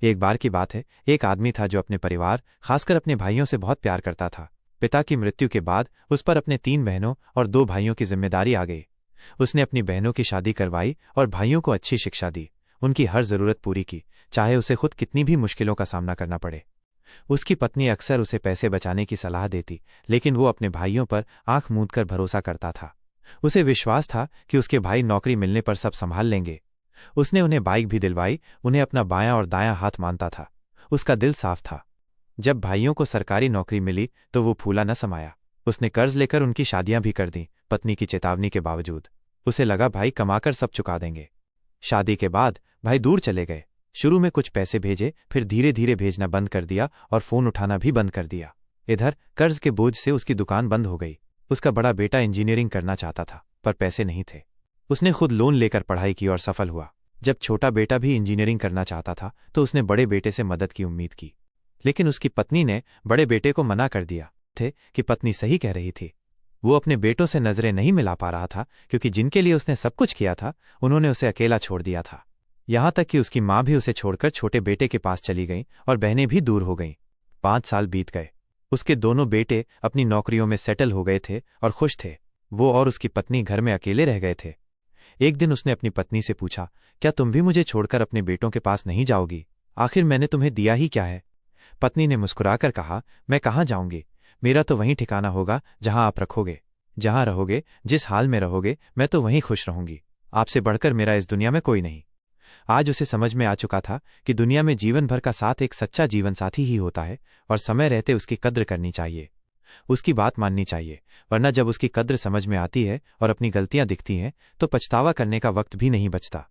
एक बार की बात है, एक आदमी था जो अपने परिवार, खासकर अपने भाइयों से बहुत प्यार करता था। पिता की मृत्यु के बाद उस पर अपने 3 बहनों और 2 भाइयों की जिम्मेदारी आ गई। उसने अपनी बहनों की शादी करवाई और भाइयों को अच्छी शिक्षा दी, उनकी हर जरूरत पूरी की, चाहे उसे खुद कितनी भी मुश्किलों का सामना करना पड़े। उसकी पत्नी अक्सर उसे पैसे बचाने की सलाह देती, लेकिन वो अपने भाइयों पर आंख मूंद कर भरोसा करता था। उसे विश्वास था कि उसके भाई नौकरी मिलने पर सब संभाल लेंगे। उसने उन्हें बाइक भी दिलवाई, उन्हें अपना बायां और दायां हाथ मानता था। उसका दिल साफ था। जब भाइयों को सरकारी नौकरी मिली तो वो फूला न समाया। उसने कर्ज लेकर उनकी शादियां भी कर दी, पत्नी की चेतावनी के बावजूद। उसे लगा भाई कमाकर सब चुका देंगे। शादी के बाद भाई दूर चले गए। शुरू में कुछ पैसे भेजे, फिर धीरे धीरे भेजना बंद कर दिया और फोन उठाना भी बंद कर दिया। इधर कर्ज के बोझ से उसकी दुकान बंद हो गई। उसका बड़ा बेटा इंजीनियरिंग करना चाहता था, पर पैसे नहीं थे। उसने खुद लोन लेकर पढ़ाई की और सफल हुआ। जब छोटा बेटा भी इंजीनियरिंग करना चाहता था तो उसने बड़े बेटे से मदद की उम्मीद की, लेकिन उसकी पत्नी ने बड़े बेटे को मना कर दिया थे कि पत्नी सही कह रही थी। वो अपने बेटों से नजरें नहीं मिला पा रहा था, क्योंकि जिनके लिए उसने सब कुछ किया था उन्होंने उसे अकेला छोड़ दिया था। यहां तक कि उसकी मां भी उसे छोड़कर छोटे बेटे के पास चली गईं और बहनें भी दूर हो गईं। 5 साल बीत गए। उसके दोनों बेटे अपनी नौकरियों में सेटल हो गए थे और खुश थे। वो और उसकी पत्नी घर में अकेले रह गए थे। एक दिन उसने अपनी पत्नी से पूछा, क्या तुम भी मुझे छोड़कर अपने बेटों के पास नहीं जाओगी? आखिर मैंने तुम्हें दिया ही क्या है? पत्नी ने मुस्कुराकर कहा, मैं कहाँ जाऊंगी, मेरा तो वहीं ठिकाना होगा जहां आप रखोगे। जहां रहोगे, जिस हाल में रहोगे, मैं तो वहीं खुश रहूंगी। आपसे बढ़कर मेरा इस दुनिया में कोई नहीं। आज उसे समझ में आ चुका था कि दुनिया में जीवन भर का साथ एक सच्चा जीवन साथी ही होता है, और समय रहते उसकी कद्र करनी चाहिए, उसकी बात माननी चाहिए, वरना जब उसकी कद्र समझ में आती है और अपनी गलतियां दिखती हैं तो पछतावा करने का वक्त भी नहीं बचता।